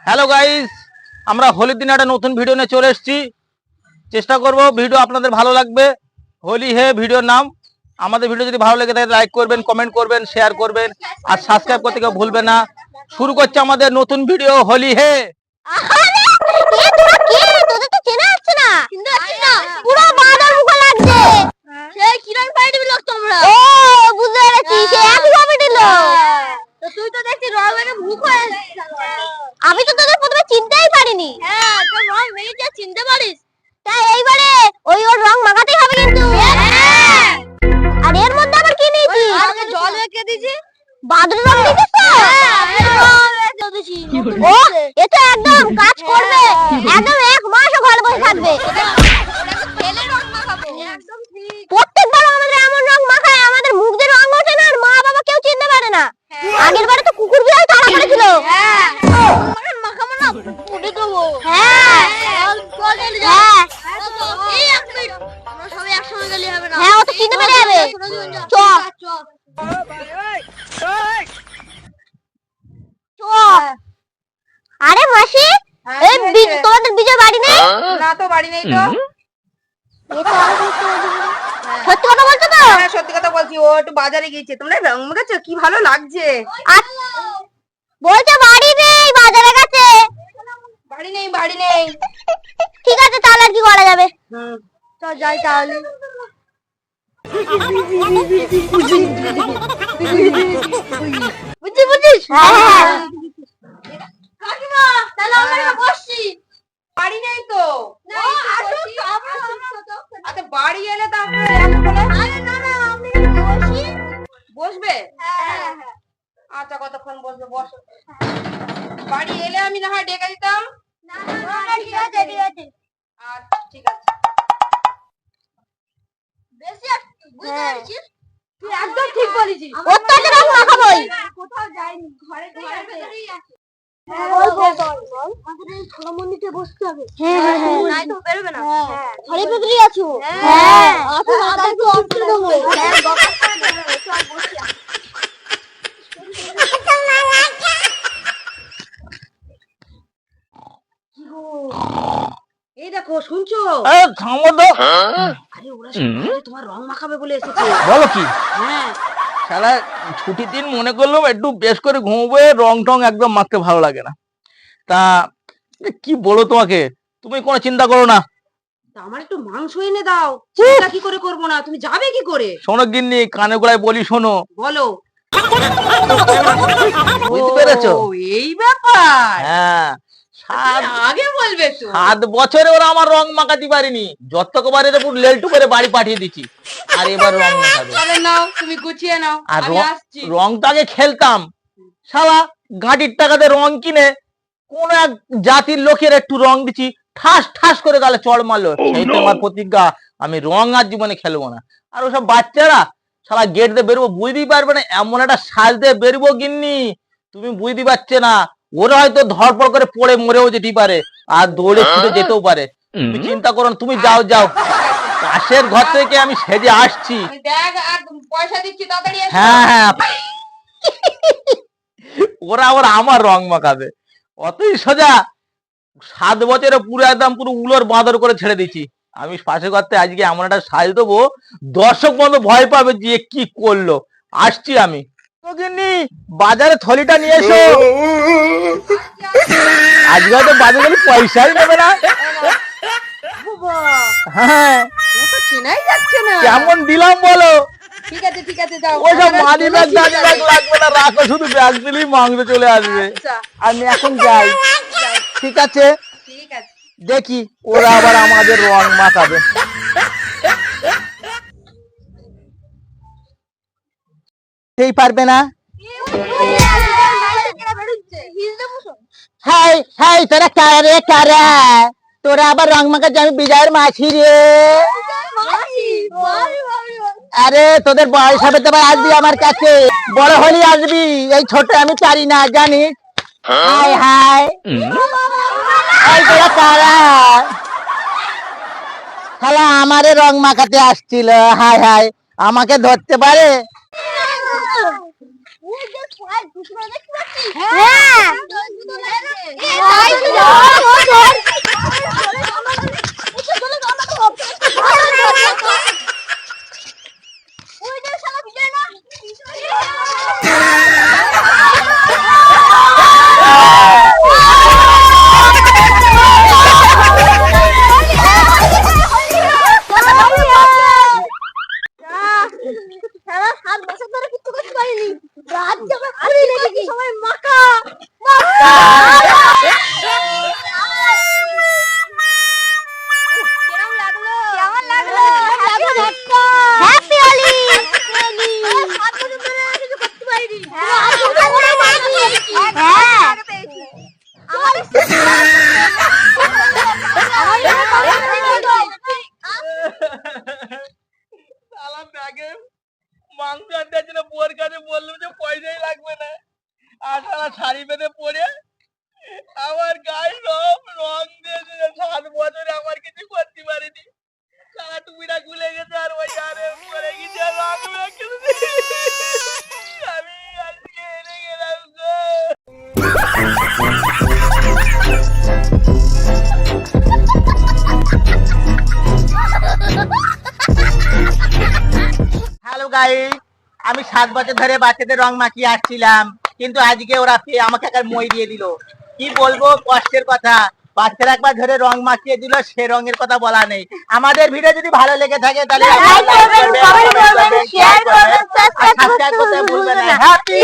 Hello guys, আমরা হোলির দিনে একটা নতুন ভিডিও নিয়ে চলে এসেছি। চেষ্টা করব ভিডিও আপনাদের ভালো লাগবে। হোলি হে ভিডিওর নাম। আমাদের ভিডিও যদি ভালো লেগে থাকে লাইক করবেন, কমেন্ট করবেন, শেয়ার করবেন আর সাবস্ক্রাইব করতে কেউ ভুলবেন না। শুরু করছে আমাদের নতুন ভিডিও হোলি হে। আমি তো তোদের প্রথমে চিনতেই পারিনি। হ্যাঁ, তোর রং মেয়েটা চিনতে পারিস? তাই এইবারে ওর রং মাখাতেই হবে কিন্তু। আর এর মধ্যে আবার কি নিয়েছিস? আজকে জল রেখে দিয়েছি। বাদুড় রং দিয়েছিস তো? ও, এটা একদম কাজ করবে। একদম এক মাসও ঘরে বসে থাকবে। প্রত্যেকবার আমাদের এমন রং মাখায়, আমাদের মুখ দিয়ে রং ওঠে না আর মা বাবা কেউ চিনতে পারে না। আগের বারে তো কুকুর বিড়াল তাড়া করেছিল। আরে মাসি, তোমাদের বিজয় বাড়ি নেই? না তো, বাড়ি নেই তো। সত্যি কথা বলছো তো? হ্যাঁ, সত্যি কথা বলছি। ও একটু বাজারে গিয়েছে। তোমরা রং মেখেছো, কি ভালো লাগছে। বলছে বাড়ি নেই, বাজারে গেছে। বাড়ি নেই, বাড়ি নেই। ঠিক আছে, তাহলে আর কি করা যাবে? চল যাই তাহলে। বুঝছিস? কাকিমা, তাহলে আমরা বসছি। বাড়ি নেই তো। আচ্ছা, বাড়ি এলে তারপরে বসবে। আচ্ছা, কতক্ষণ বসবে? বসো। বাড়ি এলে আমি না হয় ডেকে দিতাম। ঠিক আছে, ঠিক আছে। আচ্ছা, ঠিক আছে। তুই একদম ঠিক বলেছিস। ওর তো আজ রং মাখাবোই। কোথাও যাইনি, ঘরে ভেতরেই আছে। আমাদের এই ছোট মন্দিরে বসতে হবে। হ্যাঁ, নাই তো বেরোবে না। ঘরে ভেতরেই আছো। হ্যাঁ, আছো মাথা একটু অফ করে দেবো। হ্যাঁ, বকাস করে দেবো। চল বসি। এই দেখো, শুনছো? থামো তো। আরে ওরা সবাই তোমার রং মাখাবে বলে এসেছে। বলো কি? হ্যাঁ। শালা ছুটির দিন মনে করলাম একটু বেশ করে ঘুমবো, রং টং একদম মাখতে ভালো লাগে না। তা কি বলো তোমাকে, তুমি কোনো চিন্তা করো না। তা আমার একটু মাংস এনে দাও। চিন্তা কি করে করবো না? তুমি যাবে কি করে? শোনো গিন্নি, কানে গোড়ায় বলি শোনো। বলো। বুঝতে পেরেছো? ও, এই ব্যাপার। হ্যাঁ, আগে বলবে তো। 7 বছরে ওরা আমার রং মাখাতে পারিনি। যতকবারে পুরো লেলটু করে বাড়ি পাঠিয়ে দিচ্ছি। আর এবার রং মাখাবে। তাহলে নাও, তুমি গুছিয়ে নাও, আর আমি আসছি। রংটা আগে খেলতাম। শালা গাড়ির টাকাতে রং কিনে কোন এক জাতির লোকের একটু রং দিচ্ছি, ঠাস ঠাস করে গালে চড় মারলো। সেইটা আমার প্রতিজ্ঞা, আমি রং আর জীবনে খেলবো না। আর ওসব বাচ্চারা শালা গেট দিয়ে বেরোবো বুঝতেই পারবে না, এমন একটা সাজ দিয়ে বেরোবো গিন্নি, তুমি বুঝতে পারছে না। ওরা হয়তো ধরপড় করে পড়ে মরেও যেতে পারে আর দৌড়ে ছুটে যেতেও পারে। তুমি চিন্তা করো না, তুমি যাও যাও। পাশের ঘর থেকে আমি সেজে আসছি। ব্যাগ আর পয়সা দিচ্ছি, তাড়াতাড়ি এসো। হ্যাঁ হ্যাঁ, ওরা আবার আমার রং মাখাবে, অতই সোজা। 7 বছরে পুরো একদম পুরো উলোর বাঁদর করে ছেড়ে দিচ্ছি। আমি পাশে করতে আজকে এমন একটা সাজ দেবো, দর্শক বন্ধু ভয় পাবে যে কি করলো। আসছি আমি। বাজারে থলিটা নিয়ে এসো। আজকে তো বাজারে পয়সাই নেবে না। হ্যাঁ, ও তো চেনাই যাচ্ছে না। কেমন দিলাম বলো? ঠিক আছে, ঠিক আছে, যাও। ওসব মানি ব্যাগ দানি ব্যাগ লাগবে না, রাখো, শুধু ব্যাগ দিলেই মাংস চলে আসবে। আচ্ছা, আমি এখন যাই। ঠিক আছে, ঠিক আছে। দেখি ওরা আবার আমাদের রং মাখাবে। সেই পারবে না। হাই হাই, তোরা কারা রে কারা? তোরা আবার রং মাখাচ্ছে? আমি বিজয়ের মাছি রে। আরে তোদের বয়স হবে তো ভাই, আসবি আমার কাছে, বড় হলি আসবি। এই ছোট আমি পারি না, জানিস? হাই হাই, এই তোরা কারা? শালা আমারে রং মাখাতে আসছিল। হাই হাই, আমাকে ধরতে পারে? ওই যে পায়ের জুতোটা দেখতে পাচ্ছিস? হ্যাঁ ওই যে শালা ভিজে না শালা ব্যাগে মাংস আনতে ছিল, বুয়ার কাছে বললাম যে পয়সাই লাগবে না, আর শালা শাড়ি বেঁধে পরে আমার গায়ে সব রং দিয়েছে। 7 বছরে আমার কিছু করতে পারিনি, শালা টুপিটা খুলে গেছে আর ওই আরে পরে গেছে আর রং মেখেছে। আমি আজকে হেরে গেলাম গো। হ্যালো গাইস, আমি 7 বছর ধরে বাচ্চাদের রং মাখিয়ে আসছিলাম, কিন্তু আজকে ওরা পেয়ে আমাকে একটা মই দিয়ে দিল। কি বলবো, কষ্টের কথা। বাচ্চারা একবার ধরে রং মাখিয়ে দিল, সে রঙের কথা বলা নেই। আমাদের ভিডিও যদি ভালো লেগে থাকে তাহলে লাইক করবেন, কমেন্ট করবেন, শেয়ার করবেন, সাবস্ক্রাইব করতে ভুলবেন না। হ্যাপি